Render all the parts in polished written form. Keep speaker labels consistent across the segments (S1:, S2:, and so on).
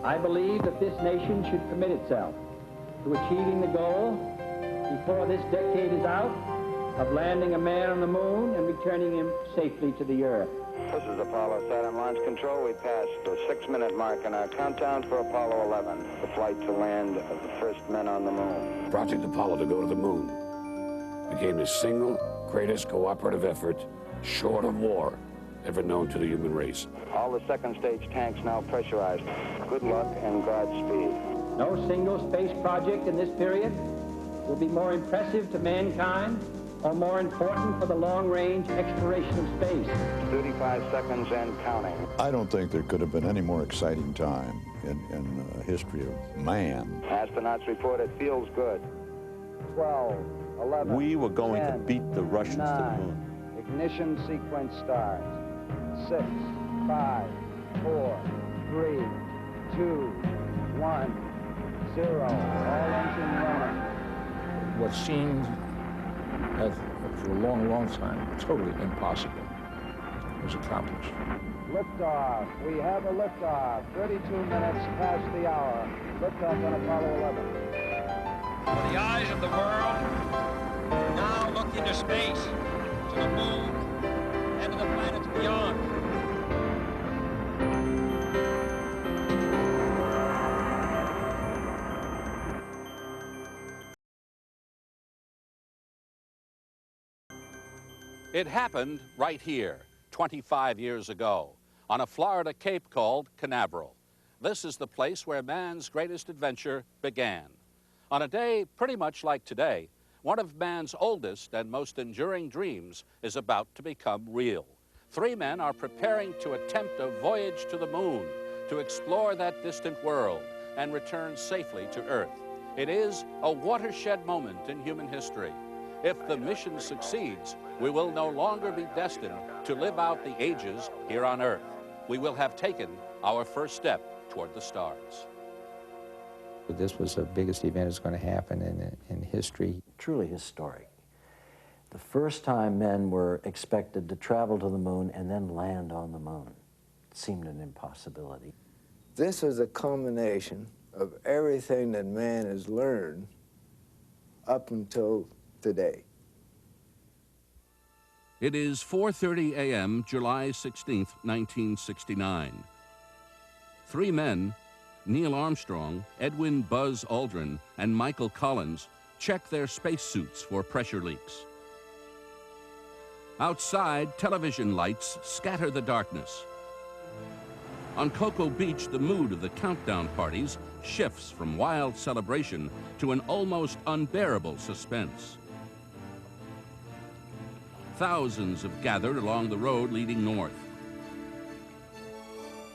S1: I believe that this nation should commit itself to achieving the goal, before this decade is out, of landing a man on the moon and returning him safely to the Earth.
S2: This is Apollo Saturn Launch Control. We passed the 6-minute mark in our countdown for Apollo 11, the flight to land of the first men on the moon.
S3: Project Apollo to go to the moon became the single greatest cooperative effort, short of war, ever known to the human race.
S2: All the second stage tanks now pressurized. Good luck and Godspeed.
S1: No single space project in this period will be more impressive to mankind or more important for the long-range exploration of space.
S2: 35 seconds and counting.
S4: I don't think there could have been any more exciting time in the history of man.
S2: Astronauts report it feels good. 12, 11,
S5: We were going
S2: 10,
S5: to beat the Russians
S2: 9,
S5: to the moon.
S2: Ignition sequence starts. 6, 5, 4, 3, 2, 1, 0. All engine running.
S6: What seemed, for a long, long time, totally impossible, was accomplished.
S2: Liftoff. We have a liftoff. 32 minutes past the hour. Liftoff on Apollo 11.
S7: The eyes of the world now look into space, to the moon, and to the planets beyond.
S8: It happened right here, 25 years ago, on a Florida cape called Canaveral. This is the place where man's greatest adventure began. On a day pretty much like today, one of man's oldest and most enduring dreams is about to become real. 3 men are preparing to attempt a voyage to the moon, to explore that distant world and return safely to Earth. It is a watershed moment in human history. If the mission succeeds, we will no longer be destined to live out the ages here on Earth. We will have taken our first step toward the stars.
S9: This was the biggest event that's going to happen in history.
S10: Truly historic. The first time men were expected to travel to the moon and then land on the moon. It seemed an impossibility.
S11: This is a culmination of everything that man has learned up until today.
S8: It is 4:30 a.m., July 16th, 1969. 3 men, Neil Armstrong, Edwin Buzz Aldrin, and Michael Collins, check their spacesuits for pressure leaks. Outside, television lights scatter the darkness. On Cocoa Beach, the mood of the countdown parties shifts from wild celebration to an almost unbearable suspense. Thousands have gathered along the road leading north.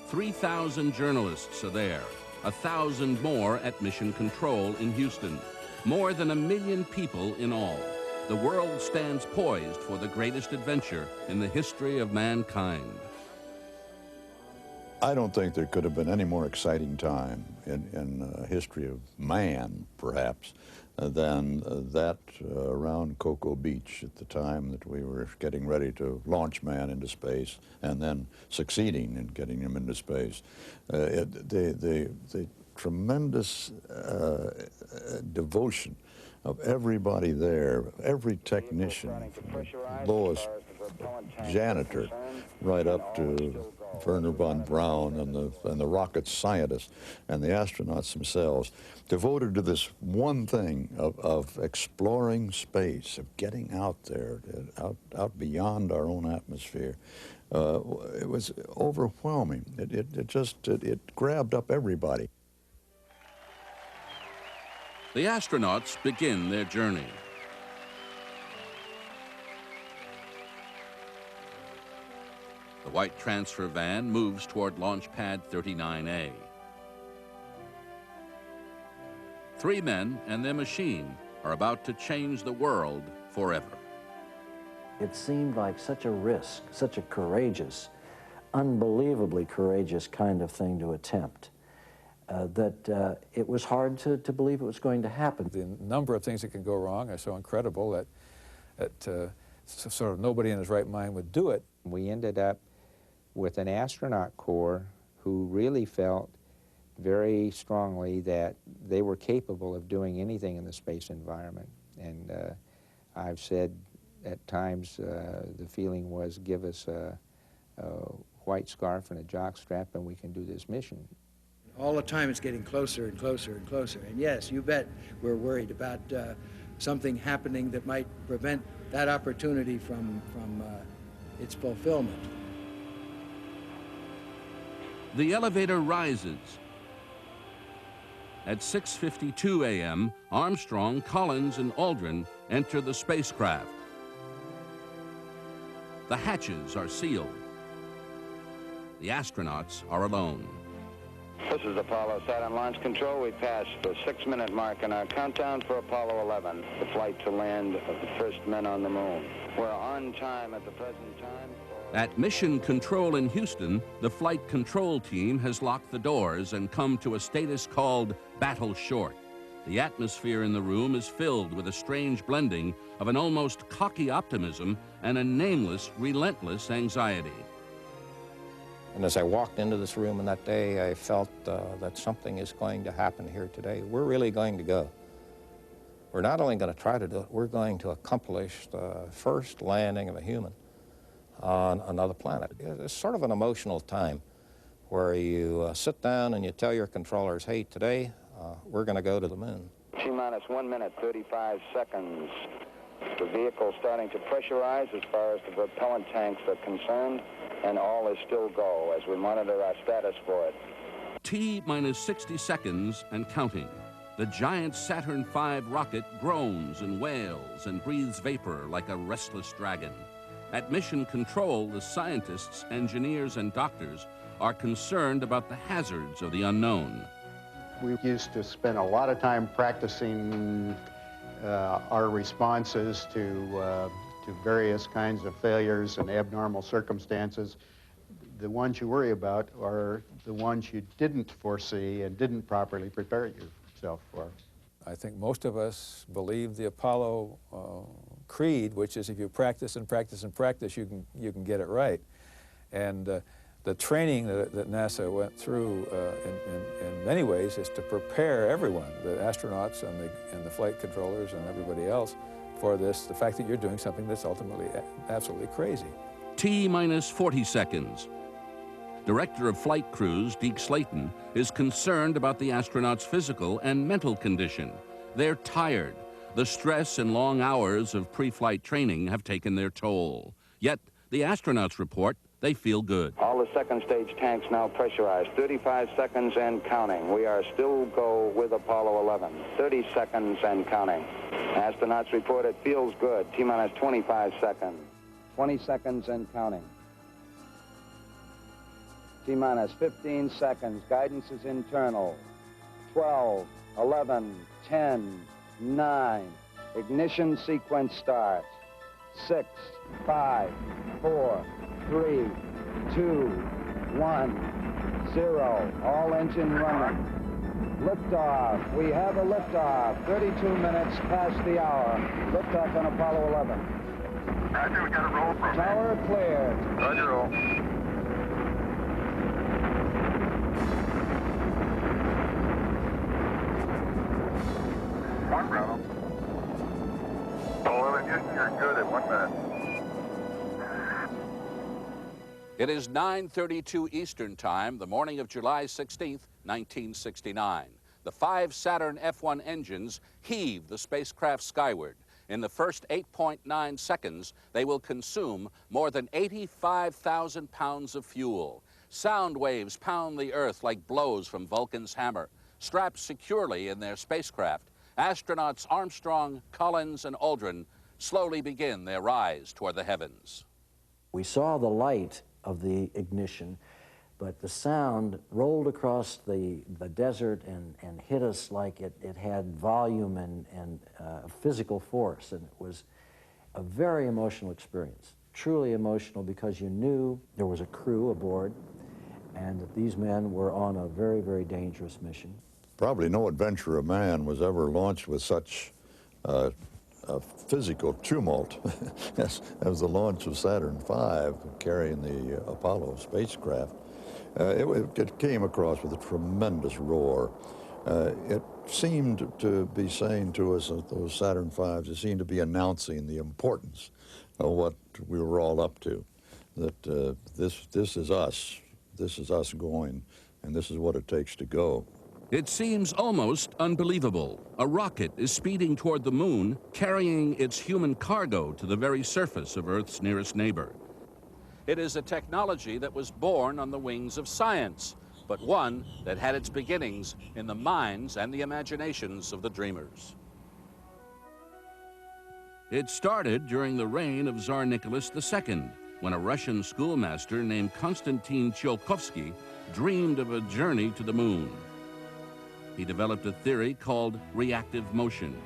S8: 3,000 journalists are there, 1,000 more at Mission Control in Houston, more than 1 million people in all. The world stands poised for the greatest adventure in the history of mankind.
S4: I don't think there could have been any more exciting time in the history of man, perhaps, than that around Cocoa Beach at the time that we were getting ready to launch man into space and then succeeding in getting him into space. The tremendous devotion of everybody there, every technician, from the lowest janitor right up to Werner von Braun and the rocket scientists and the astronauts themselves, devoted to this one thing of exploring space, of getting out there, out beyond our own atmosphere. It was overwhelming. It grabbed up everybody.
S8: The astronauts begin their journey. The white transfer van moves toward launch pad 39A. 3 men and their machine are about to change the world forever.
S10: It seemed like such a risk, such a courageous, unbelievably courageous kind of thing to attempt, that it was hard to believe it was going to happen.
S6: The number of things that can go wrong are so incredible that sort of nobody in his right mind would do it.
S9: We ended up with an astronaut corps who really felt very strongly that they were capable of doing anything in the space environment. And I've said at times the feeling was, give us a white scarf and a jock strap and we can do this mission.
S5: All the time it's getting closer and closer and closer. And yes, you bet we're worried about something happening that might prevent that opportunity from its fulfillment.
S8: The elevator rises. At 6:52 a.m., Armstrong, Collins, and Aldrin enter the spacecraft. The hatches are sealed. The astronauts are alone.
S2: This is Apollo Saturn Launch Control. We passed the 6-minute mark in our countdown for Apollo 11, the flight to land of the first men on the moon. We're on time at the present time.
S8: At Mission Control in Houston, the flight control team has locked the doors and come to a status called Battle Short. The atmosphere in the room is filled with a strange blending of an almost cocky optimism and a nameless, relentless anxiety.
S12: And as I walked into this room on that day, I felt that something is going to happen here today. We're really going to go. We're not only going to try to do it, we're going to accomplish the first landing of a human on another planet. It's sort of an emotional time where you sit down and you tell your controllers, hey, today we're going to go to the moon.
S2: T-minus 1 minute, 35 seconds. The vehicle starting to pressurize as far as the propellant tanks are concerned, and all is still go as we monitor our status for it.
S8: T-minus 60 seconds and counting. The giant Saturn V rocket groans and wails and breathes vapor like a restless dragon. At Mission Control, the scientists, engineers, and doctors are concerned about the hazards of the unknown.
S13: We used to spend a lot of time practicing our responses to various kinds of failures and abnormal circumstances. The ones you worry about are the ones you didn't foresee and didn't properly prepare yourself for.
S6: I think most of us believe the Apollo creed, which is if you practice and practice and practice, you can get it right. And the training that NASA went through in many ways is to prepare everyone, the astronauts and the flight controllers and everybody else, for this, the fact that you're doing something that's ultimately absolutely crazy.
S8: T-minus 40 seconds. Director of Flight Crews, Deke Slayton, is concerned about the astronauts' physical and mental condition. They're tired. The stress and long hours of pre-flight training have taken their toll. Yet, the astronauts report they feel good.
S2: All the second stage tanks now pressurized. 35 seconds and counting. We are still go with Apollo 11. 30 seconds and counting. Astronauts report it feels good. T-minus 25 seconds. 20 seconds and counting. T-minus 15 seconds. Guidance is internal. 12, 11, 10, 9. Ignition sequence starts. 6, 5, 4, 3, 2, 1, 0. All engine running. Liftoff. We have a liftoff. 32 minutes past the hour. Liftoff on Apollo 11.
S14: Roger, we got a roll from
S2: Tower cleared.
S14: Roger, roll. One, Bravo. Apollo 11, you're good at 1 minute.
S8: It is 9:32 Eastern Time, the morning of July 16th, 1969. The 5 Saturn F-1 engines heave the spacecraft skyward. In the first 8.9 seconds, they will consume more than 85,000 pounds of fuel. Sound waves pound the Earth like blows from Vulcan's hammer. Strapped securely in their spacecraft, astronauts Armstrong, Collins, and Aldrin slowly begin their rise toward the heavens.
S10: We saw the light of the ignition, but the sound rolled across the desert and hit us like it had volume and physical force, and it was a very emotional experience. Truly emotional, because you knew there was a crew aboard and that these men were on a very, very dangerous mission.
S4: Probably no adventure of man was ever launched with such a physical tumult as the launch of Saturn V, carrying the Apollo spacecraft. It came across with a tremendous roar. It seemed to be saying to us that those Saturn V's, it seemed to be announcing the importance of what we were all up to, that this is us going, and this is what it takes to go.
S8: It seems almost unbelievable. A rocket is speeding toward the moon, carrying its human cargo to the very surface of Earth's nearest neighbor. It is a technology that was born on the wings of science, but one that had its beginnings in the minds and the imaginations of the dreamers. It started during the reign of Tsar Nicholas II, when a Russian schoolmaster named Konstantin Tsiolkovsky dreamed of a journey to the moon. He developed a theory called reactive motion.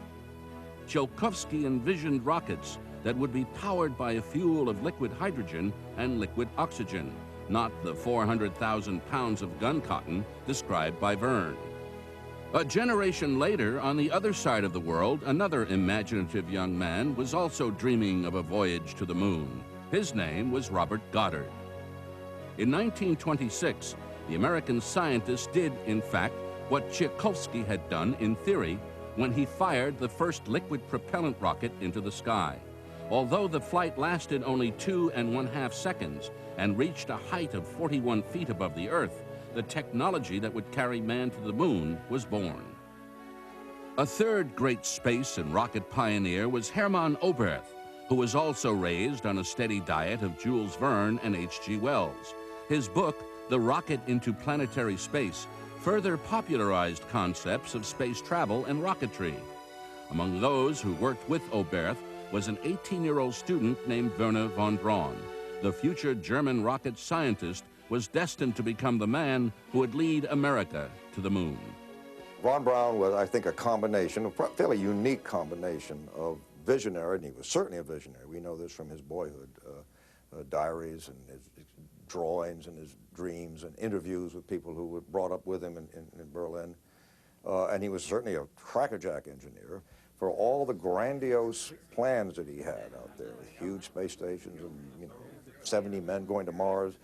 S8: Tsiolkovsky envisioned rockets that would be powered by a fuel of liquid hydrogen and liquid oxygen, not the 400,000 pounds of gun cotton described by Verne. A generation later, on the other side of the world, another imaginative young man was also dreaming of a voyage to the moon. His name was Robert Goddard. In 1926, the American scientist did, in fact, what Tsiolkovsky had done in theory when he fired the first liquid propellant rocket into the sky. Although the flight lasted only 2½ seconds and reached a height of 41 feet above the Earth, the technology that would carry man to the moon was born. A third great space and rocket pioneer was Hermann Oberth, who was also raised on a steady diet of Jules Verne and H.G. Wells. His book, The Rocket into Planetary Space, further popularized concepts of space travel and rocketry. Among those who worked with Oberth was an 18-year-old student named Werner von Braun. The future German rocket scientist was destined to become the man who would lead America to the moon.
S15: Von Braun was, I think, a combination, a fairly unique combination of visionary, and he was certainly a visionary. We know this from his boyhood diaries and his drawings and his dreams and interviews with people who were brought up with him in Berlin. And he was certainly a crackerjack engineer for all the grandiose plans that he had out there, huge space stations and 70 men going to Mars,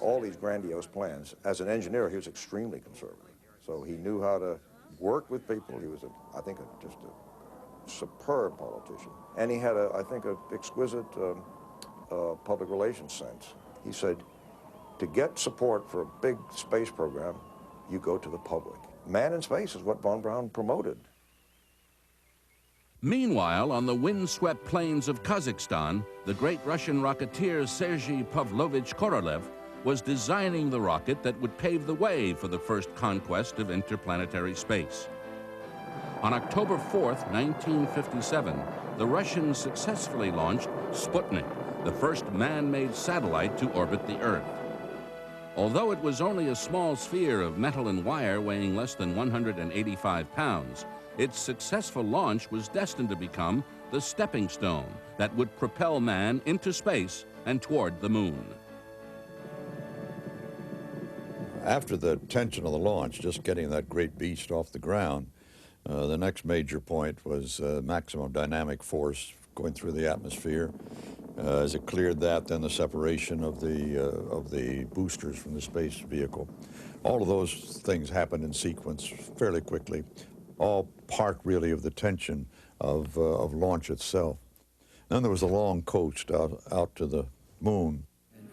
S15: all these grandiose plans. As an engineer, he was extremely conservative. So he knew how to work with people. He was, I think, just a superb politician. And he had, I think, an exquisite public relations sense. He said, to get support for a big space program, you go to the public. Man in space is what von Braun promoted.
S8: Meanwhile, on the windswept plains of Kazakhstan, the great Russian rocketeer Sergei Pavlovich Korolev was designing the rocket that would pave the way for the first conquest of interplanetary space. On October 4th, 1957, the Russians successfully launched Sputnik, the first man-made satellite to orbit the Earth. Although it was only a small sphere of metal and wire weighing less than 185 pounds, its successful launch was destined to become the stepping stone that would propel man into space and toward the moon.
S4: After the tension of the launch, just getting that great beast off the ground, the next major point was maximum dynamic force going through the atmosphere. As it cleared that, then the separation of the boosters from the space vehicle. All of those things happened in sequence fairly quickly, all part really of the tension of launch itself. Then there was a long coast out to the moon.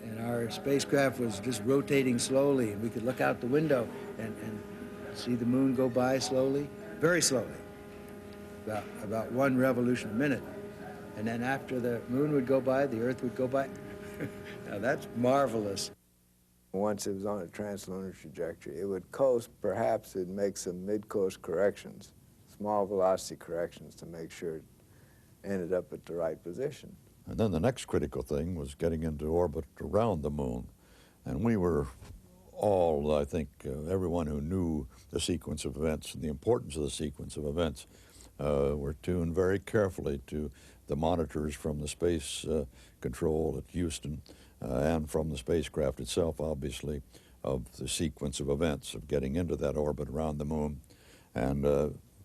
S5: And our spacecraft was just rotating slowly, and we could look out the window and see the moon go by slowly, very slowly, about 1 revolution a minute. And then after the moon would go by, the Earth would go by. Now that's marvelous.
S11: Once it was on a translunar trajectory, it would coast, perhaps it'd make some mid-coast corrections, small velocity corrections to make sure it ended up at the right position.
S4: And then the next critical thing was getting into orbit around the moon. And we were all, I think, everyone who knew the sequence of events and the importance of the sequence of events were tuned very carefully to the monitors from the space control at Houston and from the spacecraft itself, obviously, of the sequence of events of getting into that orbit around the moon. And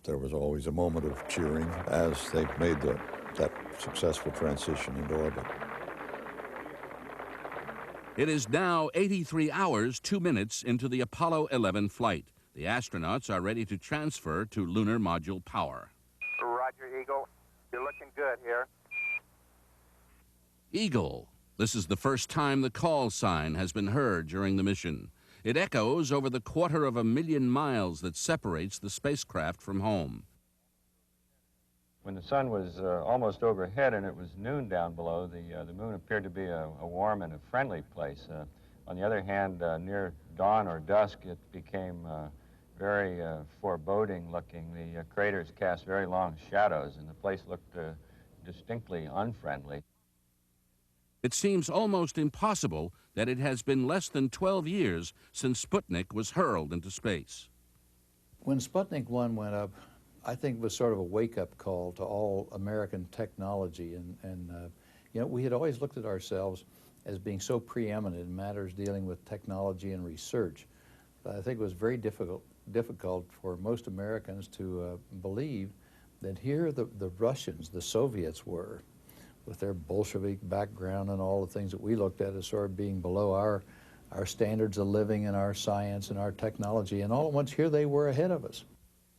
S4: there was always a moment of cheering as they made that successful transition into orbit.
S8: It is now 83 hours, 2 minutes into the Apollo 11 flight. The astronauts are ready to transfer to lunar module power.
S14: Roger, Eagle. You're looking good here.
S8: Eagle. This is the first time the call sign has been heard during the mission. It echoes over the 250,000 miles that separates the spacecraft from home.
S16: When the sun was almost overhead and it was noon down below, the moon appeared to be a warm and a friendly place. On the other hand, near dawn or dusk, it became very foreboding looking. The craters cast very long shadows, and the place looked distinctly unfriendly.
S8: It seems almost impossible that it has been less than 12 years since Sputnik was hurled into space.
S6: When Sputnik 1 went up, I think it was sort of a wake-up call to all American technology, and you know, we had always looked at ourselves as being so preeminent in matters dealing with technology and research. But I think it was very difficult for most Americans to believe that here the Russians, the Soviets were, with their Bolshevik background and all the things that we looked at as sort of being below our standards of living and our science and our technology, and all at once here they were ahead of us.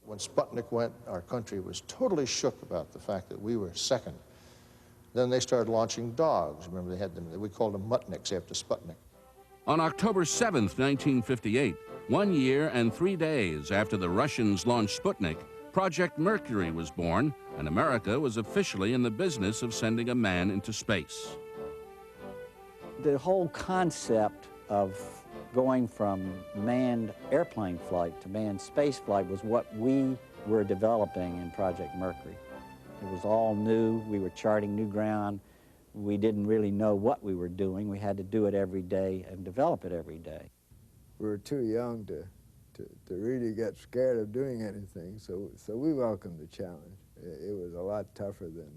S12: When Sputnik went, our country was totally shook about the fact that we were second. Then they started launching dogs. Remember, they had them, we called them Mutniks after Sputnik.
S8: On October 7th, 1958, 1 year and 3 days after the Russians launched Sputnik, Project Mercury was born, and America was officially in the business of sending a man into space.
S10: The whole concept of going from manned airplane flight to manned space flight was what we were developing in Project Mercury. It was all new. We were charting new ground. We didn't really know what we were doing. We had to do it every day and develop it every day.
S11: We were too young to really get scared of doing anything, so we welcomed the challenge. It was a lot tougher than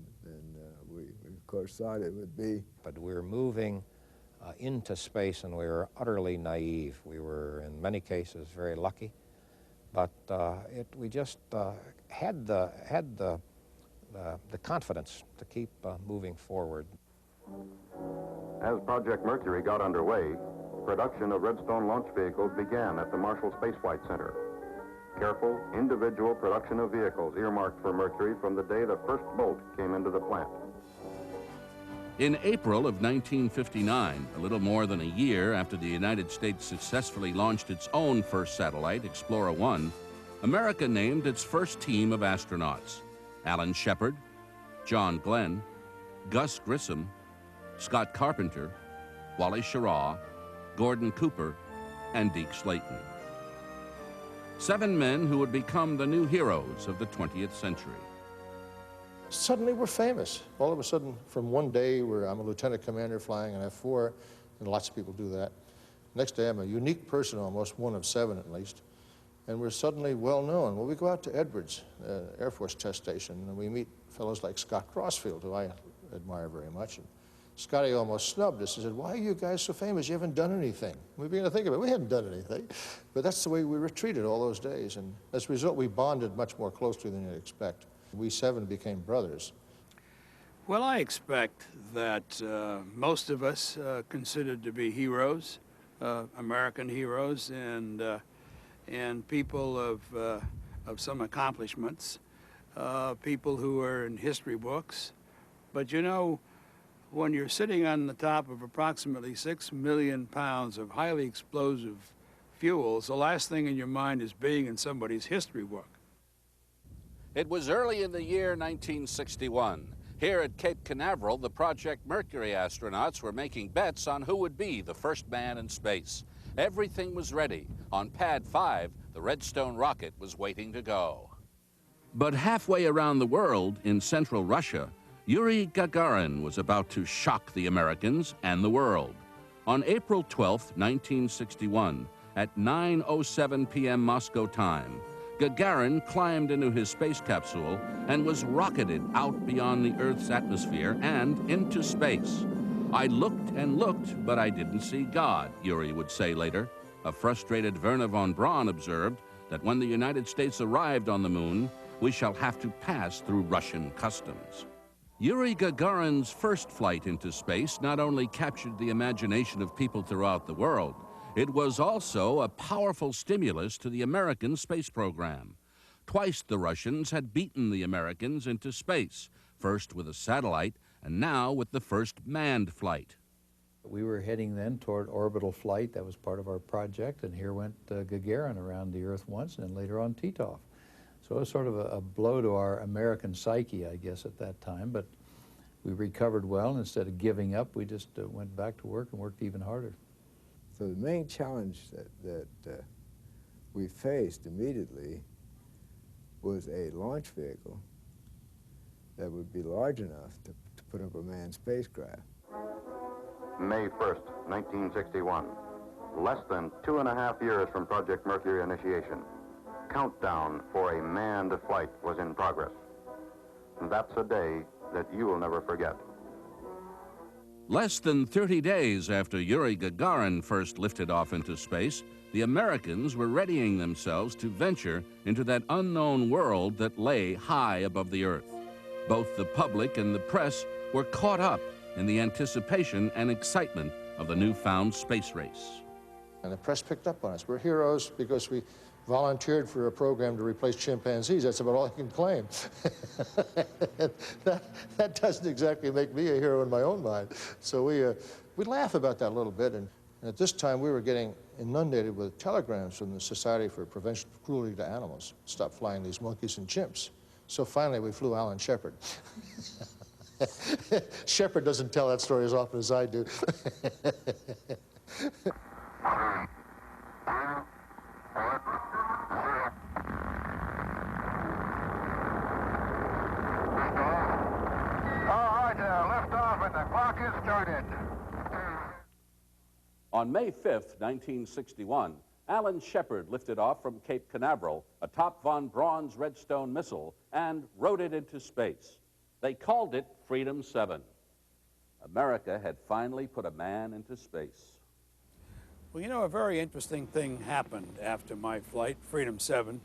S11: we of course thought it would be.
S12: But we were moving into space, and we were utterly naive. We were, in many cases, very lucky, but we just had the confidence to keep moving forward.
S17: As Project Mercury got underway, production of Redstone launch vehicles began at the Marshall Space Flight Center. Careful, individual production of vehicles earmarked for Mercury from the day the first bolt came into the plant.
S8: In April of 1959, a little more than a year after the United States successfully launched its own first satellite, Explorer 1, America named its first team of astronauts: Alan Shepard, John Glenn, Gus Grissom, Scott Carpenter, Wally Schirra, Gordon Cooper, and Deke Slayton. 7 men who would become the new heroes of the 20th century.
S12: Suddenly we're famous. All of a sudden, from one day where I'm a lieutenant commander flying an F-4, and lots of people do that. Next day I'm a unique person, almost one of 7 at least, and we're suddenly well known. Well, we go out to Edwards Air Force Test Station, and we meet fellows like Scott Crossfield, who I admire very much. And Scotty almost snubbed us. He said, "Why are you guys so famous? You haven't done anything." We began to think of it. We hadn't done anything. But that's the way we were treated all those days. And as a result, we bonded much more closely than you'd expect. We 7 became brothers.
S18: Well, I expect that most of us considered to be heroes, American heroes, and people of some accomplishments, people who are in history books. But you know, when you're sitting on the top of approximately 6 million pounds of highly explosive fuels, the last thing in your mind is being in somebody's history book.
S8: It was early in the year 1961. Here at Cape Canaveral, the Project Mercury astronauts were making bets on who would be the first man in space. Everything was ready. On Pad 5, the Redstone rocket was waiting to go. But halfway around the world, in central Russia, Yuri Gagarin was about to shock the Americans and the world. On April 12, 1961, at 9:07 p.m. Moscow time, Gagarin climbed into his space capsule and was rocketed out beyond the Earth's atmosphere and into space. "I looked and looked, but I didn't see God," Yuri would say later. A frustrated Werner von Braun observed that when the United States arrived on the moon, "we shall have to pass through Russian customs." Yuri Gagarin's first flight into space not only captured the imagination of people throughout the world, it was also a powerful stimulus to the American space program. Twice the Russians had beaten the Americans into space, first with a satellite and now with the first manned flight.
S6: We were heading then toward orbital flight. That was part of our project, and here went Gagarin around the Earth once, and then later on Titov. So it was sort of a blow to our American psyche, I guess, at that time, but we recovered well, and instead of giving up, we just went back to work and worked even harder.
S11: So the main challenge that we faced immediately was a launch vehicle that would be large enough to put up a manned spacecraft.
S17: May 1st, 1961. Less than 2.5 years from Project Mercury initiation. Countdown for a manned flight was in progress. That's a day that you will never forget.
S8: Less than 30 days after Yuri Gagarin first lifted off into space, the Americans were readying themselves to venture into that unknown world that lay high above the Earth. Both the public and the press were caught up in the anticipation and excitement of the newfound space race.
S19: And the press picked up on us. We're heroes because we volunteered for a program to replace chimpanzees. That's about all I can claim. that doesn't exactly make me a hero in my own mind. So we laugh about that a little bit. And at this time, we were getting inundated with telegrams from the Society for Prevention of Cruelty to Animals. Stop flying these monkeys and chimps. So finally, we flew Alan Shepard. Shepard doesn't tell that story as often as I do.
S8: On May 5th, 1961, Alan Shepard lifted off from Cape Canaveral atop von Braun's Redstone missile and rode it into space. They called it Freedom 7. America had finally put a man into space.
S18: Well, you know, a very interesting thing happened after my flight, Freedom 7.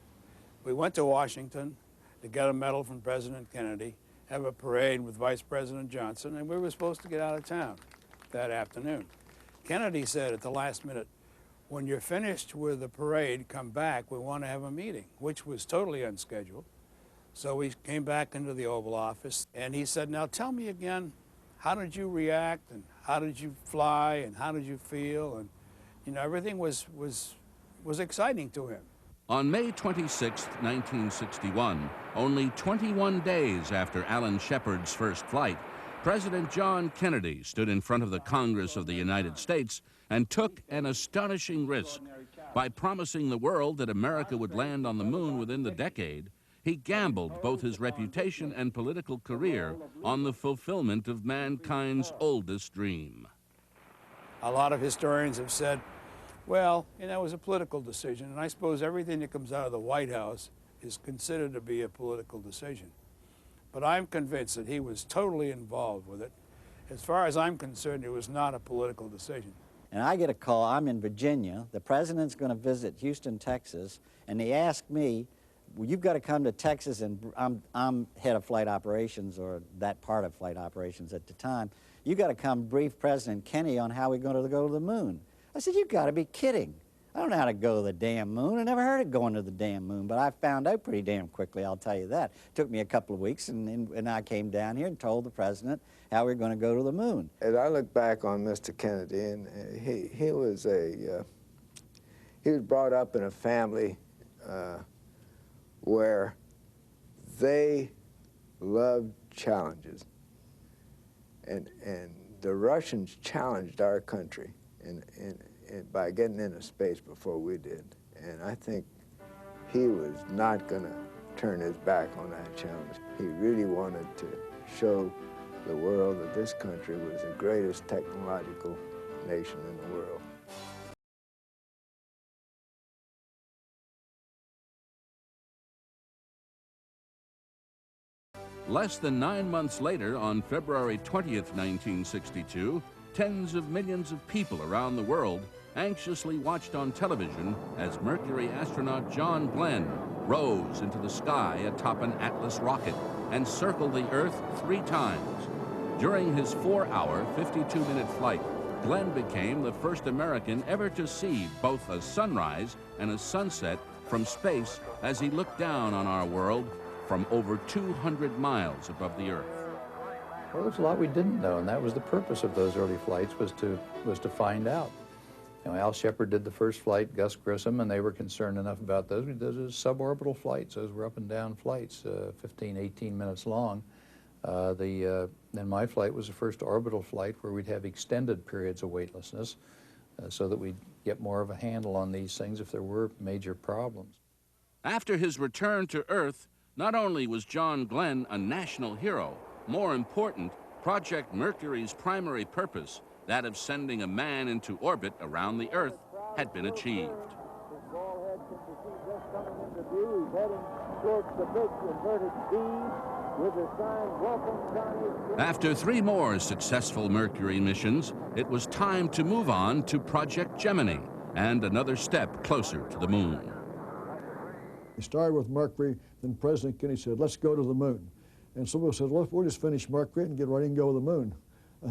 S18: We went to Washington to get a medal from President Kennedy, have a parade with Vice President Johnson, and we were supposed to get out of town that afternoon. Kennedy said at the last minute, when you're finished with the parade, come back, we want to have a meeting, which was totally unscheduled. So we came back into the Oval Office, and he said, now tell me again, how did you react, and how did you fly, and how did you feel? And, you know, everything was exciting to him.
S8: On May 26, 1961, only 21 days after Alan Shepard's first flight, President John Kennedy stood in front of the Congress of the United States and took an astonishing risk. By promising the world that America would land on the moon within the decade, he gambled both his reputation and political career on the fulfillment of mankind's oldest dream.
S18: A lot of historians have said, well, you know, it was a political decision, and I suppose everything that comes out of the White House is considered to be a political decision. But I'm convinced that he was totally involved with it. As far as I'm concerned, it was not a political decision.
S20: And I get a call, I'm in Virginia, the president's going to visit Houston, Texas, and they ask me, well, you've got to come to Texas, and I'm head of flight operations, or that part of flight operations at the time. You got to come brief President Kennedy on how we're going to go to the moon. I said, you've got to be kidding. I don't know how to go to the damn moon. I never heard of going to the damn moon, but I found out pretty damn quickly, I'll tell you that. It took me a couple of weeks, and I came down here and told the president how we were going to go to the moon.
S11: As I look back on Mr. Kennedy, and he was brought up in a family where they loved challenges, and the Russians challenged our country by getting into space before we did. And I think he was not going to turn his back on that challenge. He really wanted to show the world that this country was the greatest technological nation in the world.
S8: Less than 9 months later, on February 20th, 1962, tens of millions of people around the world anxiously watched on television as Mercury astronaut John Glenn rose into the sky atop an Atlas rocket. and circle the Earth 3 times. During his 4-hour, 52-minute flight, Glenn became the first American ever to see both a sunrise and a sunset from space as he looked down on our world from over 200 miles above the Earth.
S21: Well, there's a lot we didn't know, and that was the purpose of those early flights, was to find out. You know, Al Shepard did the first flight, Gus Grissom, and they were concerned enough about those. Those are suborbital flights. Those were up and down flights, 15, 18 minutes long. Then my flight was the first orbital flight where we'd have extended periods of weightlessness so that we'd get more of a handle on these things if there were major problems.
S8: After his return to Earth, not only was John Glenn a national hero, more important, Project Mercury's primary purpose, that of sending a man into orbit around the Earth, had been achieved.
S22: He's heading towards the big inverted V with the sign, "Welcome, Johnny."
S8: After 3 more successful Mercury missions, it was time to move on to Project Gemini and another step closer to the moon.
S23: We started with Mercury, then President Kennedy said, let's go to the moon. And somebody said, well, we'll just finish Mercury and get ready and go to the moon.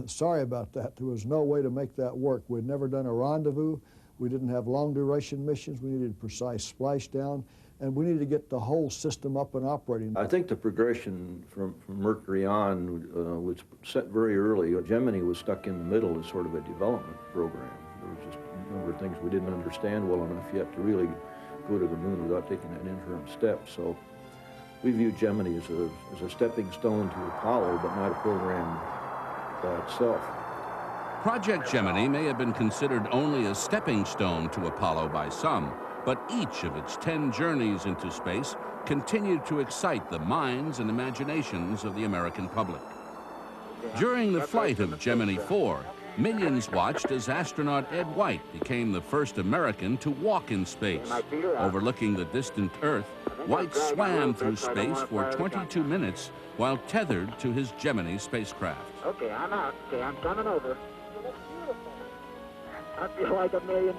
S23: Sorry about that. There was no way to make that work. We'd never done a rendezvous. We didn't have long-duration missions. We needed precise splashdown, and we needed to get the whole system up and operating.
S24: I think the progression from Mercury on was set very early. Gemini was stuck in the middle as sort of a development program. There was just a number of things we didn't understand well enough yet to really go to the moon without taking that interim step. So we view Gemini as a stepping stone to Apollo, but not a program by itself.
S8: Project Gemini may have been considered only a stepping stone to Apollo by some, but each of its 10 journeys into space continued to excite the minds and imaginations of the American public. During the flight of Gemini 4, millions watched as astronaut Ed White became the first American to walk in space. Overlooking the distant Earth, White swam through space for 22 minutes while tethered to his Gemini spacecraft.
S22: Okay, I'm out. Okay, I'm coming over. I feel like $1 million.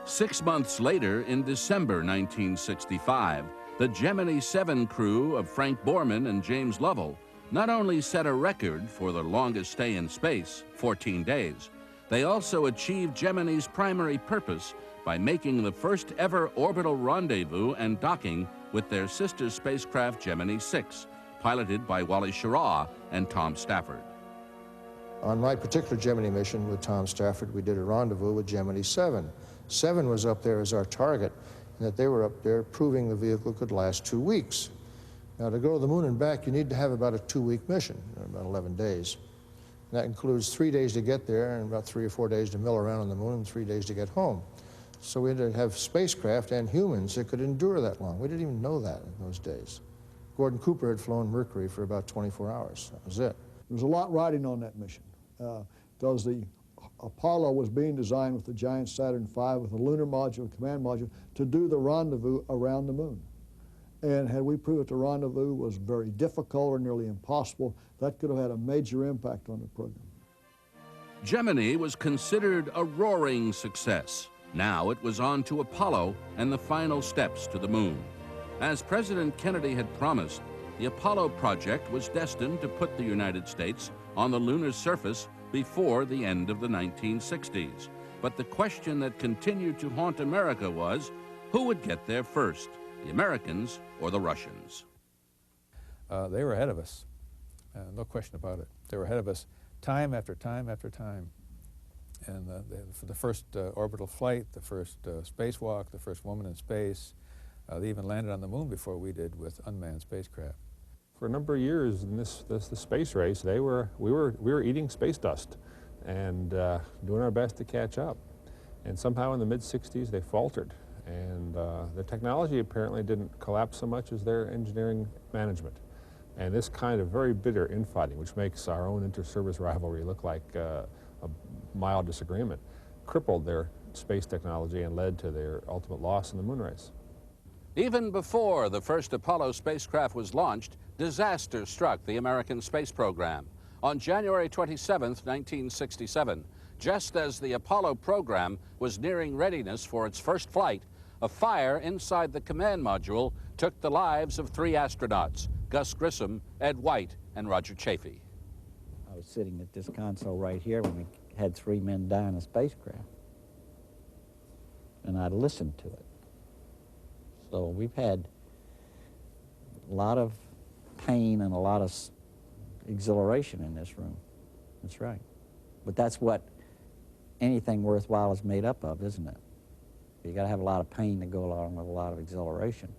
S8: 6 months later, in December 1965, the Gemini 7 crew of Frank Borman and James Lovell not only set a record for the longest stay in space, 14 days, they also achieved Gemini's primary purpose by making the first ever orbital rendezvous and docking with their sister spacecraft Gemini 6, piloted by Wally Schirra and Tom Stafford.
S19: On my particular Gemini mission with Tom Stafford, we did a rendezvous with Gemini 7. 7 was up there as our target, and that they were up there proving the vehicle could last 2 weeks. Now, to go to the moon and back, you need to have about a 2-week mission, about 11 days. And that includes 3 days to get there and about 3 or 4 days to mill around on the moon and 3 days to get home. So we had to have spacecraft and humans that could endure that long. We didn't even know that in those days. Gordon Cooper had flown Mercury for about 24 hours. That was it.
S23: There was a lot riding on that mission because the Apollo was being designed with the giant Saturn V with a lunar module, command module, to do the rendezvous around the moon. And had we proved that the rendezvous was very difficult or nearly impossible, that could have had a major impact on the program.
S8: Gemini was considered a roaring success. Now it was on to Apollo and the final steps to the moon. As President Kennedy had promised, the Apollo project was destined to put the United States on the lunar surface before the end of the 1960s. But the question that continued to haunt America was, who would get there first, the Americans or the Russians?
S6: They were ahead of us, no question about it. They were ahead of us time after time after time. And for the first orbital flight, the first spacewalk, the first woman in space, they even landed on the moon before we did with unmanned spacecraft.
S25: For a number of years in the space race, we were eating space dust and doing our best to catch up. And somehow in the mid-60s, they faltered. And the technology apparently didn't collapse so much as their engineering management. And this kind of very bitter infighting, which makes our own inter-service rivalry look like a mild disagreement, crippled their space technology and led to their ultimate loss in the moon race.
S8: Even before the first Apollo spacecraft was launched, disaster struck the American space program. On January 27, 1967, just as the Apollo program was nearing readiness for its first flight, a fire inside the command module took the lives of 3 astronauts, Gus Grissom, Ed White, and Roger Chafee.
S20: I was sitting at this console right here when we had 3 men die in a spacecraft. And I listened to it. So we've had a lot of pain and a lot of exhilaration in this room. That's right. But that's what anything worthwhile is made up of, isn't it? You got to have a lot of pain to go along with a lot of exhilaration.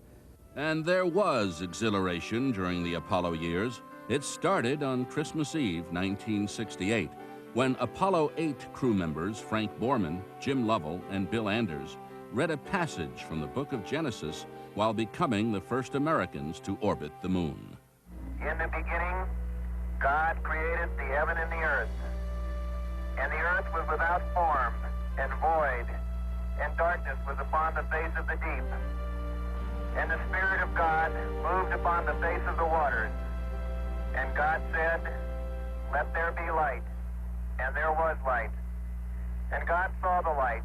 S8: And there was exhilaration during the Apollo years. It started on Christmas Eve, 1968, when Apollo 8 crew members Frank Borman, Jim Lovell, and Bill Anders read a passage from the book of Genesis while becoming the first Americans to orbit the moon.
S14: In the beginning, God created the heaven and the earth. And the earth was without form and void, and darkness was upon the face of the deep. And the Spirit of God moved upon the face of the waters. And God said, "Let there be light." And there was light. And God saw the light,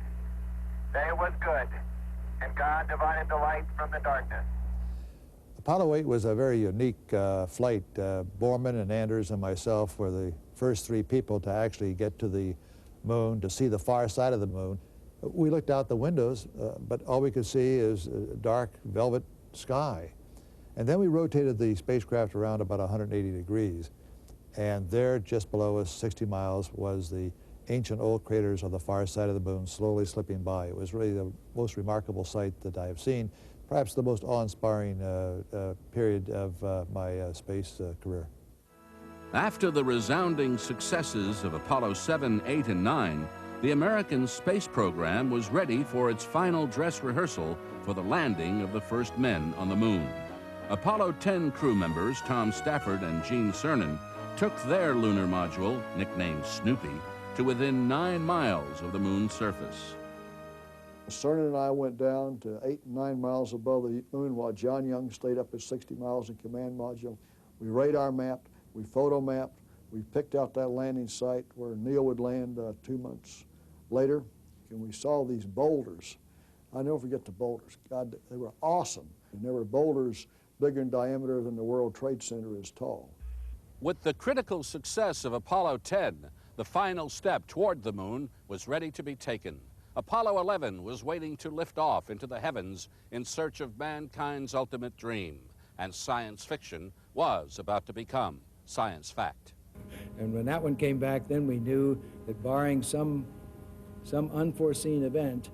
S14: that it was good. And God divided the light from the darkness.
S19: Apollo 8 was a very unique flight. Borman and Anders and myself were the first 3 people to actually get to the moon, to see the far side of the moon. We looked out the windows, but all we could see is a dark velvet sky. And then we rotated the spacecraft around about 180 degrees. And there, just below us, 60 miles, was the ancient old craters of the far side of the moon slowly slipping by. It was really the most remarkable sight that I have seen, perhaps the most awe-inspiring period of my space career.
S8: After the resounding successes of Apollo 7, 8, and 9, the American space program was ready for its final dress rehearsal for the landing of the first men on the moon. Apollo 10 crew members Tom Stafford and Gene Cernan took their lunar module, nicknamed Snoopy, to within 9 miles of the moon's surface.
S23: Cernan and I went down to 8 and 9 miles above the moon while John Young stayed up at 60 miles in command module. We radar mapped, we photo mapped, we picked out that landing site where Neil would land 2 months later, and we saw these boulders. I'll never forget the boulders. God, they were awesome. And there were boulders bigger in diameter than the World Trade Center is tall.
S8: With the critical success of Apollo 10, the final step toward the moon was ready to be taken. Apollo 11 was waiting to lift off into the heavens in search of mankind's ultimate dream, and science fiction was about to become science fact.
S5: And when that one came back, then we knew that barring some unforeseen event,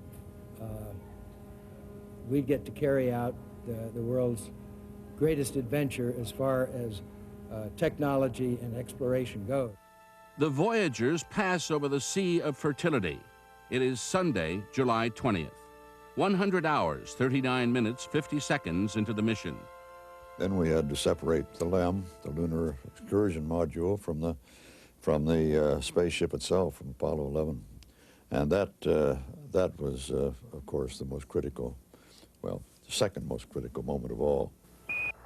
S5: we'd get to carry out the world's greatest adventure as far as technology and exploration goes.
S8: The Voyagers pass over the Sea of Fertility. It is Sunday, July 20th. 100 hours, 39 minutes, 50 seconds into the mission.
S4: Then we had to separate the LEM, the Lunar Excursion Module, from the spaceship itself, from Apollo 11. And that was, of course, the most critical, well, the second most critical moment of all.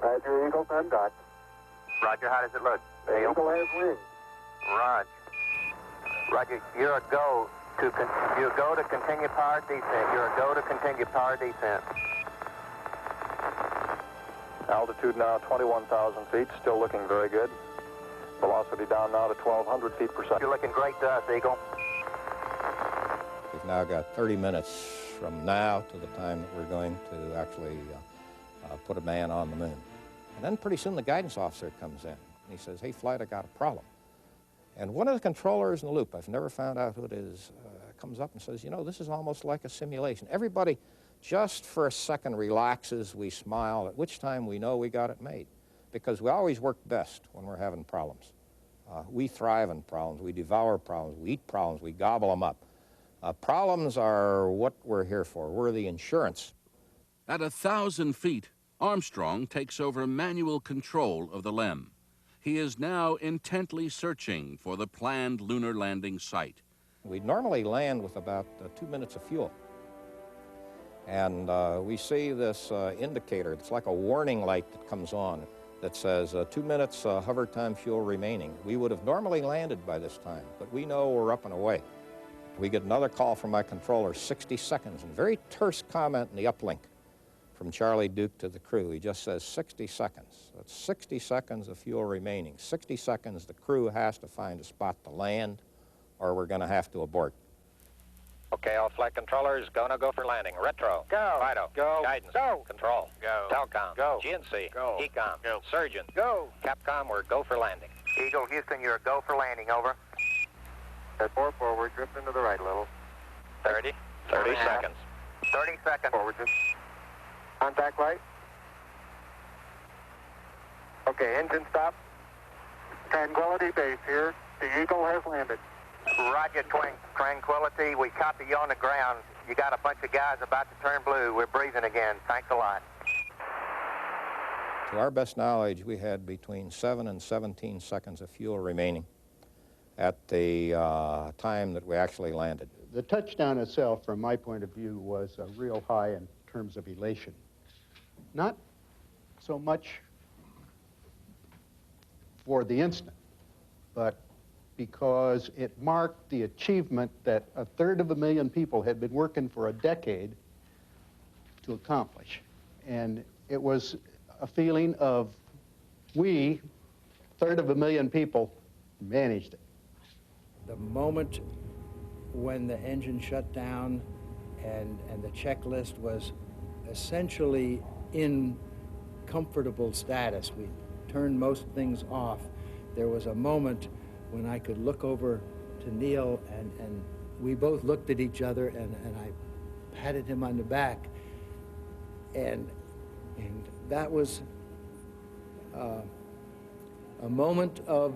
S14: Roger, Eagle, contact. Roger, how does it look? The Eagle has wings. Roger. Roger, you're a go to continue power descent. You're a go to continue power descent.
S17: Altitude now 21,000 feet, still looking very good. Velocity down now to 1,200 feet per second.
S14: You're looking great to us, Eagle.
S12: We've now got 30 minutes from now to the time that we're going to actually put a man on the moon. And then pretty soon the guidance officer comes in. And he says, "Hey, Flight, I got a problem." And one of the controllers in the loop, I've never found out who it is, comes up and says, "You know, this is almost like a simulation." Everybody just for a second relaxes, we smile, at which time we know we got it made. Because we always work best when we're having problems. We thrive in problems, we devour problems, we eat problems, we gobble them up. Problems are what we're here for. We're the insurance.
S8: At 1,000 feet, Armstrong takes over manual control of the LEM. He is now intently searching for the planned lunar landing site.
S12: We normally land with about 2 minutes of fuel. And we see this indicator. It's like a warning light that comes on that says 2 minutes hover time fuel remaining. We would have normally landed by this time, but we know we're up and away. We get another call from my controller, 60 seconds, and very terse comment in the uplink from Charlie Duke to the crew. He just says 60 seconds. That's 60 seconds of fuel remaining. 60 seconds the crew has to find a spot to land or we're going to have to abort.
S1: Okay, all flight controllers, go for landing. Retro. Go. Fido. Go. Guidance. Go. Control. Go. Telcom. Go. GNC. Go. Ecom. Go. Surgeon. Go. Capcom, we're go for landing.
S14: Eagle, Houston, you're a go for landing, over.
S1: At 4 forward, drift into the right a little. 30 seconds.
S14: 30 seconds.
S1: Forward, just contact light. Okay, engine stop. Tranquility Base here. The Eagle has landed.
S14: Roger, Tranquility. We copy you on the ground. You got a bunch of guys about to turn blue. We're breathing again. Thanks a lot.
S12: To our best knowledge, we had between 7 and 17 seconds of fuel remaining at the time that we actually landed.
S3: The touchdown itself, from my point of view, was a real high in terms of elation. Not so much for the instant, but because it marked the achievement that 1/3 people had been working for a decade to accomplish. And it was a feeling of we, 1/3 people, managed it.
S5: The moment when the engine shut down and the checklist was essentially in comfortable status, we turned most things off, there was a moment when I could look over to Neil and we both looked at each other and I patted him on the back. And that was a moment of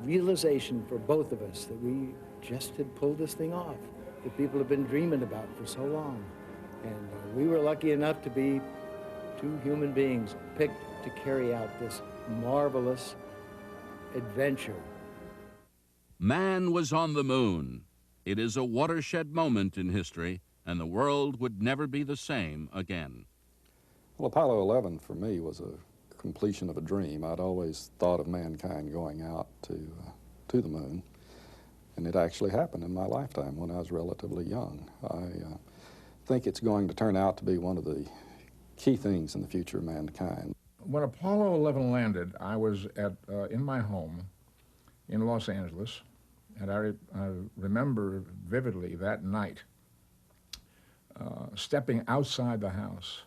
S5: realization for both of us that we just had pulled this thing off that people have been dreaming about for so long. And we were lucky enough to be two human beings picked to carry out this marvelous adventure.
S8: Man was on the moon. It is a watershed moment in history, and the world would never be the same again.
S7: Well, Apollo 11 for me was a completion of a dream. I'd always thought of mankind going out to the moon, and it actually happened in my lifetime when I was relatively young. I think it's going to turn out to be one of the key things in the future of mankind.
S9: When Apollo 11 landed, I was in my home in Los Angeles, and I remember vividly that night stepping outside the house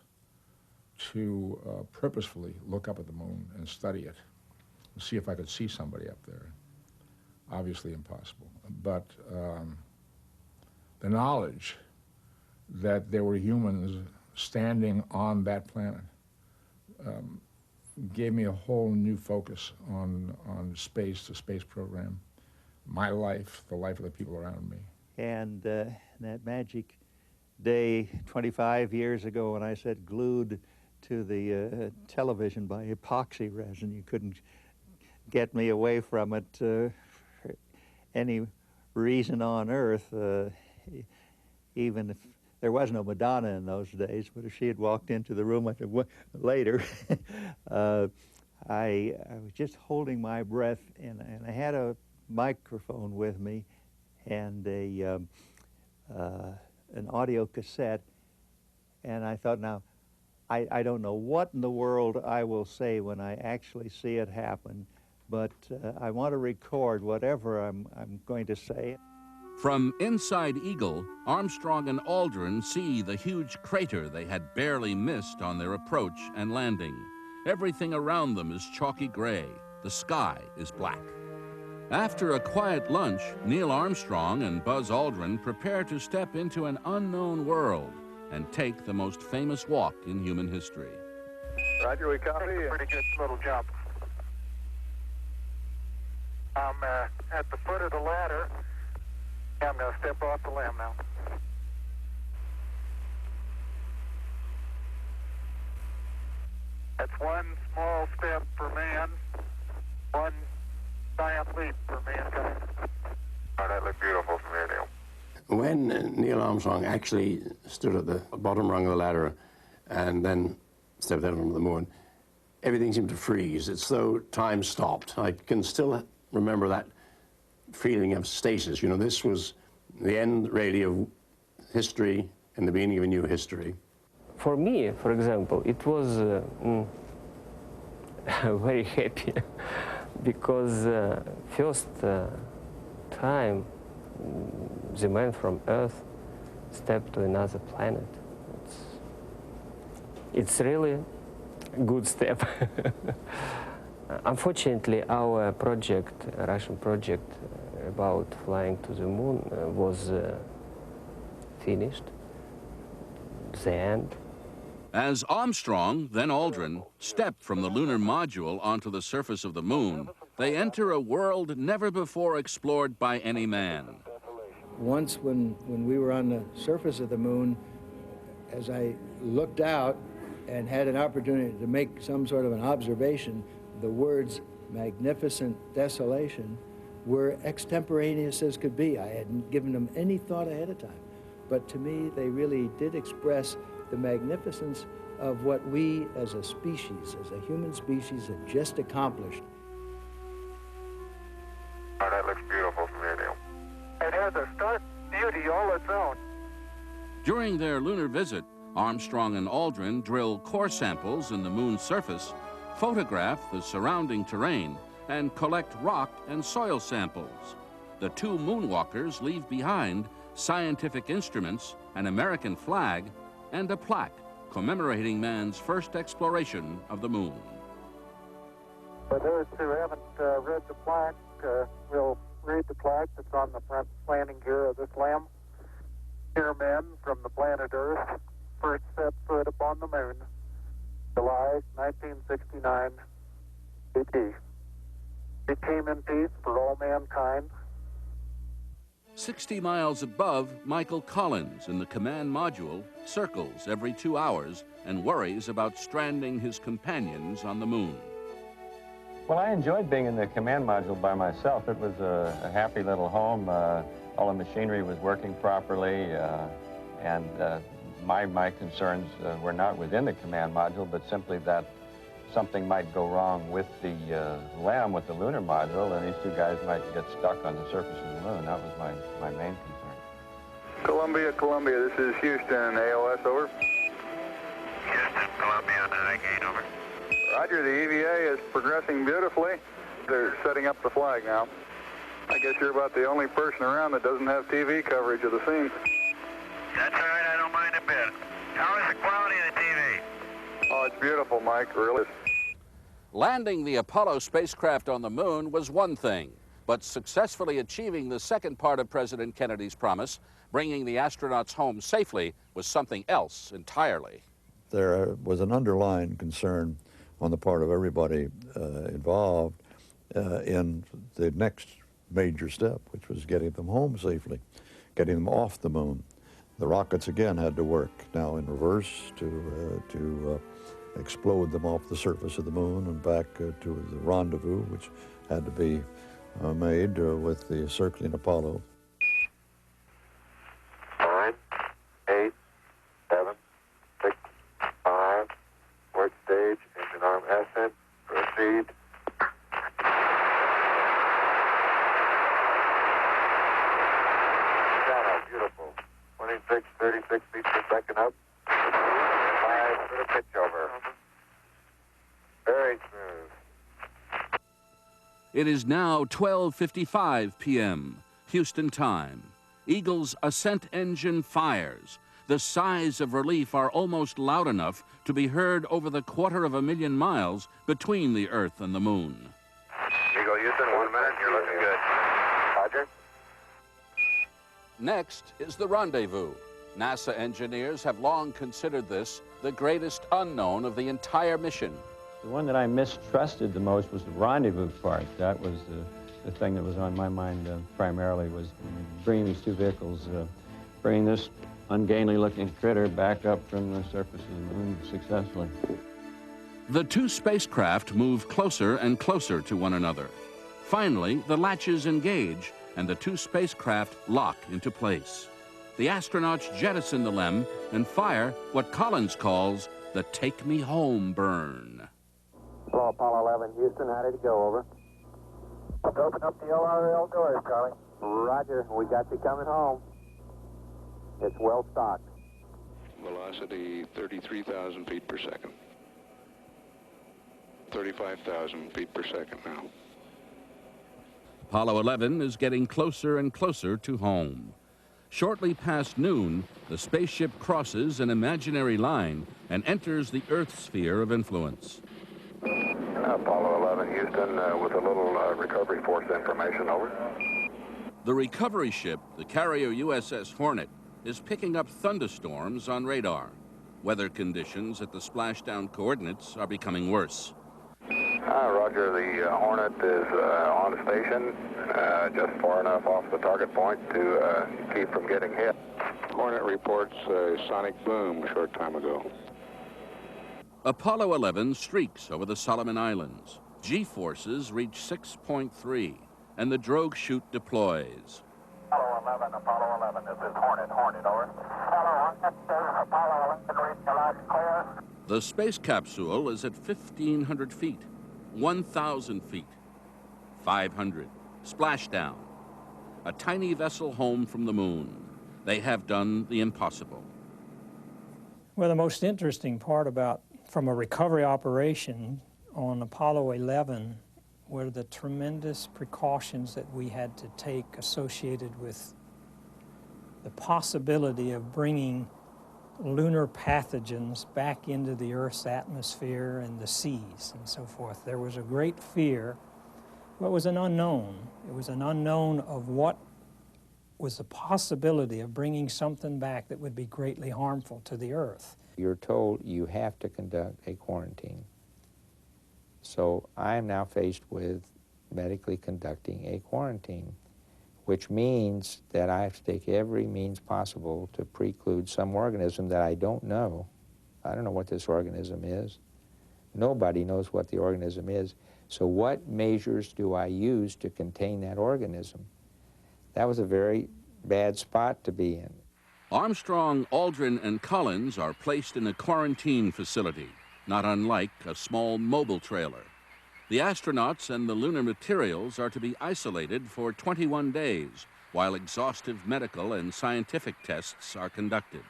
S9: to purposefully look up at the moon and study it, and see if I could see somebody up there. Obviously impossible, but the knowledge that there were humans standing on that planet gave me a whole new focus on space, the space program, my life, the life of the people around me.
S13: And that magic day 25 years ago when I said glued to the television by epoxy resin, you couldn't get me away from it for any reason on earth, even if there was no Madonna in those days, but if she had walked into the room later, I was just holding my breath, and I had a microphone with me and an audio cassette, and I thought, now, I don't know what in the world I will say when I actually see it happen, but I want to record whatever I'm going to say.
S8: From inside Eagle, Armstrong and Aldrin see the huge crater they had barely missed on their approach and landing. Everything around them is chalky gray. The sky is black. After a quiet lunch, Neil Armstrong and Buzz Aldrin prepare to step into an unknown world and take the most famous walk in human history.
S1: Roger, we copy. Pretty good little jump. I'm at the foot of the ladder. I'm going to step off the limb now. That's one small step for man, one giant leap for mankind. Oh, that looked beautiful from here, Neil.
S26: When Neil Armstrong actually stood at the bottom rung of the ladder and then stepped out onto the moon, everything seemed to freeze. It's though time stopped. I can still remember that feeling of stasis. You know, this was the end, really, of history and the beginning of a new history.
S2: For me, for example, it was very happy because first time the man from Earth stepped to another planet. It's really a good step. Unfortunately, our project, Russian project about flying to the moon was finished, the end.
S8: As Armstrong, then Aldrin, step from the lunar module onto the surface of the moon, they enter a world never before explored by any man.
S5: Once when we were on the surface of the moon, as I looked out and had an opportunity to make some sort of an observation, the words magnificent desolation were extemporaneous as could be. I hadn't given them any thought ahead of time. But to me, they really did express the magnificence of what we as a species, as a human species, had just accomplished.
S17: Oh, that looks beautiful from here, Neil.
S14: It has a stark beauty all its own.
S8: During their lunar visit, Armstrong and Aldrin drill core samples in the moon's surface, photograph the surrounding terrain, and collect rock and soil samples. The two moonwalkers leave behind scientific instruments, an American flag, and a plaque commemorating man's first exploration of the moon.
S14: For those who haven't read the plaque, we'll read the plaque that's on the front landing gear of this LEM. Here men from the planet Earth first set foot upon the moon, July 1969 AD. It came in peace for all mankind.
S8: 60 miles above, Michael Collins in the command module circles every 2 hours and worries about stranding his companions on the moon.
S10: Well, I enjoyed being in the command module by myself. It was a happy little home. All the machinery was working properly, and my concerns were not within the command module, but simply that something might go wrong with the LEM, with the lunar module, and these two guys might get stuck on the surface of the moon. That was my main concern.
S17: Columbia, this is Houston, AOS, over.
S14: Houston, Columbia, navigate, over.
S17: Roger, the EVA is progressing beautifully. They're setting up the flag now. I guess you're about the only person around that doesn't have TV coverage of the scene.
S14: That's all right, I don't mind a bit. How is the quality of the TV?
S17: Oh, it's beautiful, Mike, really.
S8: Landing the Apollo spacecraft on the moon was one thing, but successfully achieving the second part of President Kennedy's promise, bringing the astronauts home safely, was something else entirely.
S4: There was an underlying concern on the part of everybody involved in the next major step, which was getting them home safely, getting them off the moon. The rockets again had to work now in reverse to explode them off the surface of the moon and back to the rendezvous, which had to be made with the circling Apollo.
S17: 9, 8, 7, 6, 5, port stage, engine arm ascent, proceed. Beautiful. 26, 36 feet per second up. 5 for the pitch over. Very smooth.
S8: It is now 12:55 p.m. Houston time. Eagle's ascent engine fires. The sighs of relief are almost loud enough to be heard over the 250,000 miles between the Earth and the moon.
S17: Eagle Houston, 1 minute, you're looking good. Roger.
S8: Next is the rendezvous. NASA engineers have long considered this the greatest unknown of the entire mission.
S10: The one that I mistrusted the most was the rendezvous part. That was the thing that was on my mind primarily, was bringing these two vehicles, bringing this ungainly-looking critter back up from the surface of the moon successfully.
S8: The two spacecraft move closer and closer to one another. Finally, the latches engage, and the two spacecraft lock into place. The astronauts jettison the LEM and fire what Collins calls the take me home burn.
S14: Hello, Apollo 11, Houston, how did it go, over? Open up the LRL doors, Charlie. Roger, we got you coming home. It's well stocked.
S11: Velocity 33,000 feet per second. 35,000 feet per second now.
S8: Apollo 11 is getting closer and closer to home. Shortly past noon, the spaceship crosses an imaginary line and enters the Earth's sphere of influence.
S17: Apollo 11, Houston, with a little recovery force information, over.
S8: The recovery ship, the carrier USS Hornet, is picking up thunderstorms on radar. Weather conditions at the splashdown coordinates are becoming worse.
S17: Roger, the Hornet is on station, just far enough off the target point to keep from getting hit.
S11: Hornet reports a sonic boom a short time ago.
S8: Apollo 11 streaks over the Solomon Islands. G-forces reach 6.3, and the drogue chute deploys.
S14: Apollo 11, this is Hornet, over. Apollo 11, reach the last clear.
S8: The space capsule is at 1,500 feet, 1,000 feet, 500. Splashdown. A tiny vessel home from the moon. They have done the impossible.
S15: Well, the most interesting part from a recovery operation on Apollo 11 were the tremendous precautions that we had to take associated with the possibility of bringing lunar pathogens back into the Earth's atmosphere and the seas and so forth. There was a great fear. Well, it was an unknown. It was an unknown of what was the possibility of bringing something back that would be greatly harmful to the Earth.
S12: You're told you have to conduct a quarantine. So I am now faced with medically conducting a quarantine, which means that I have to take every means possible to preclude some organism that I don't know. I don't know what this organism is. Nobody knows what the organism is. So what measures do I use to contain that organism? That was a very bad spot to be in.
S8: Armstrong, Aldrin, and Collins are placed in a quarantine facility, not unlike a small mobile trailer. The astronauts and the lunar materials are to be isolated for 21 days, while exhaustive medical and scientific tests are conducted.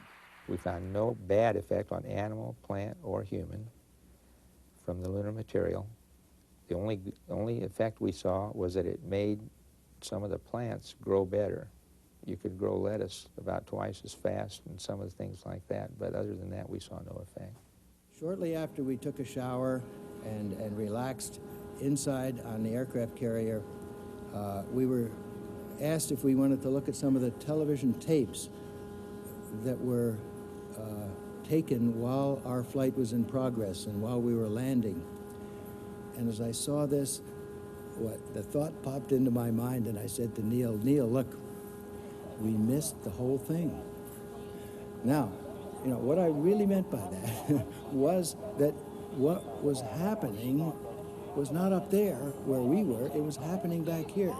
S12: We found no bad effect on animal, plant, or human from the lunar material. The only effect we saw was that it made some of the plants grow better. You could grow lettuce about twice as fast and some of the things like that, but other than that, we saw no effect.
S5: Shortly after we took a shower and relaxed inside on the aircraft carrier, we were asked if we wanted to look at some of the television tapes that were taken while our flight was in progress and while we were landing. And as I saw this, the thought popped into my mind, and I said to Neil, look, we missed the whole thing. Now, you know, what I really meant by that was that what was happening was not up there where we were, it was happening back here.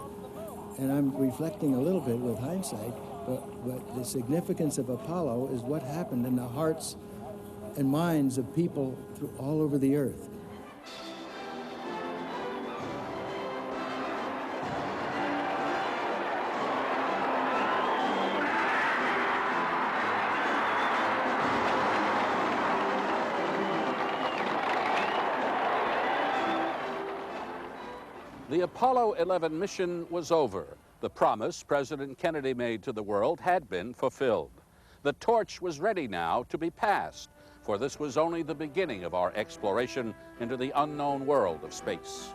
S5: And I'm reflecting a little bit with hindsight, but the significance of Apollo is what happened in the hearts and minds of people all over the Earth.
S8: The Apollo 11 mission was over. The promise President Kennedy made to the world had been fulfilled. The torch was ready now to be passed, for this was only the beginning of our exploration into the unknown world of space.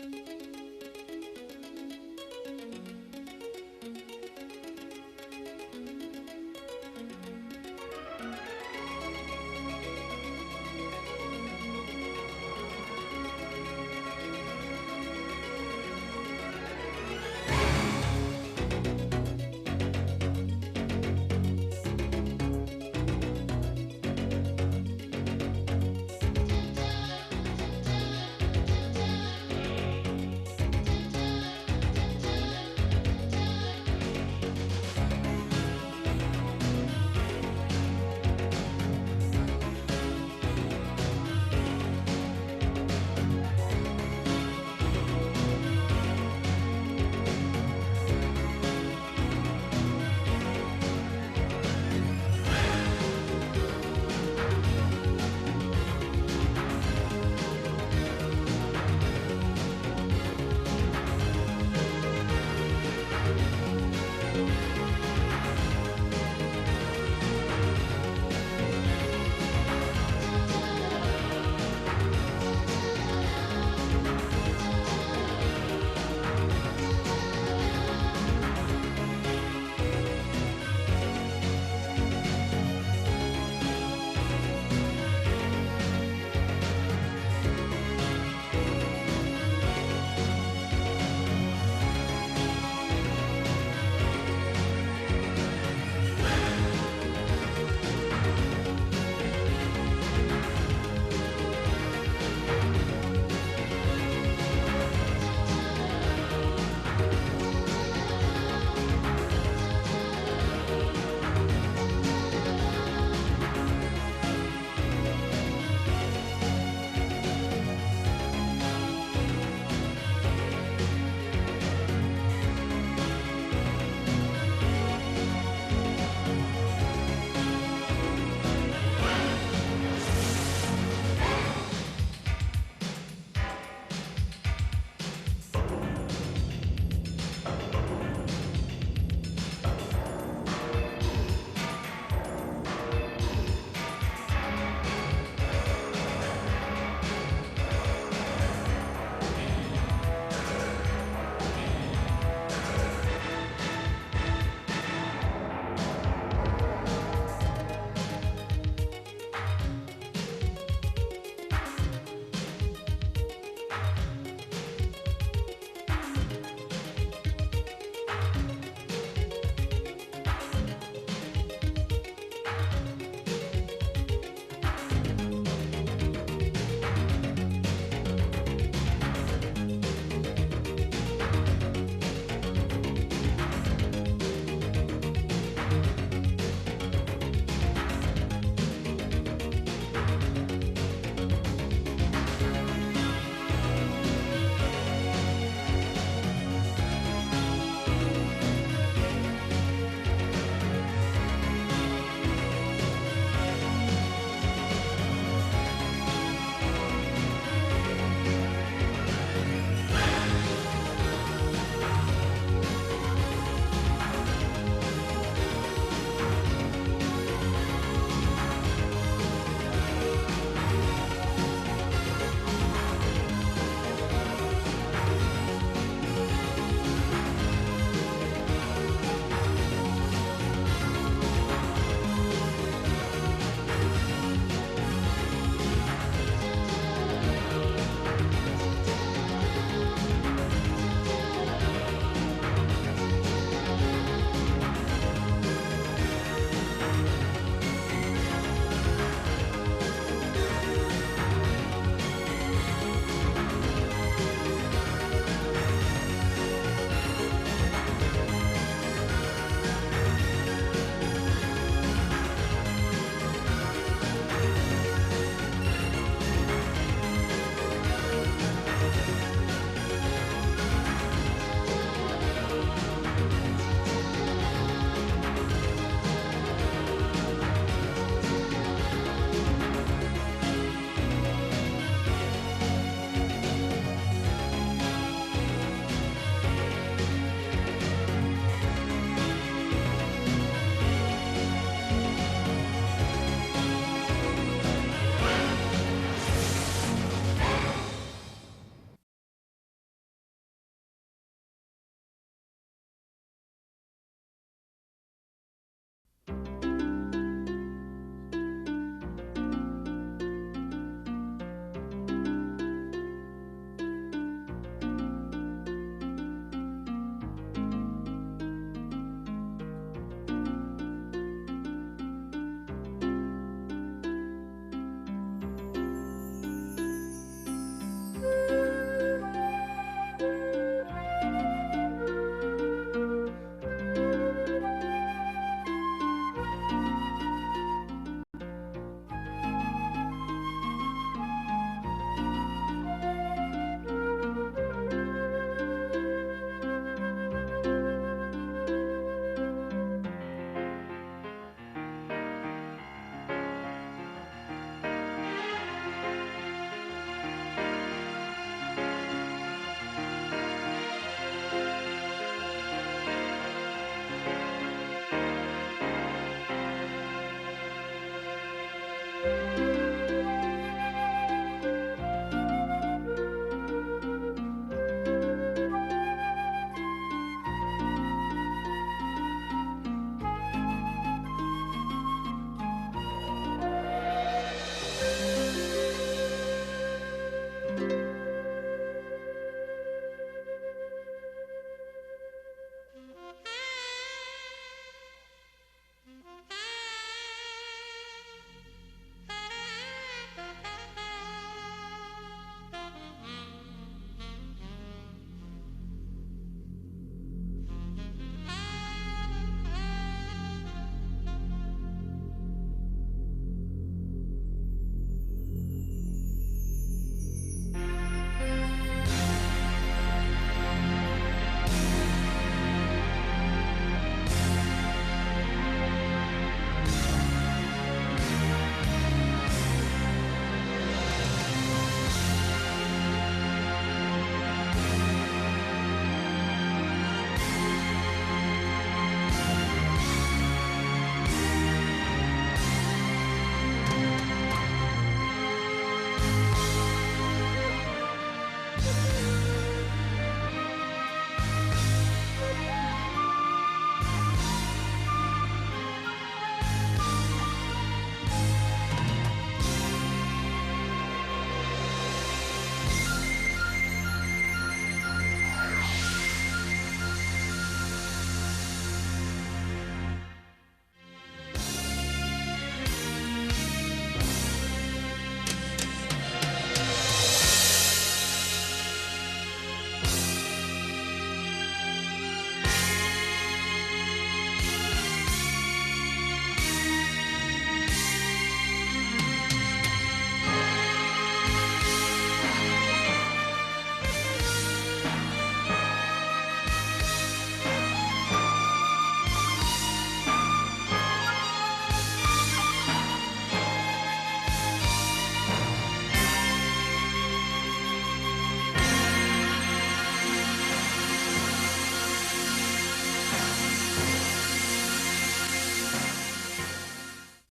S6: Thank you.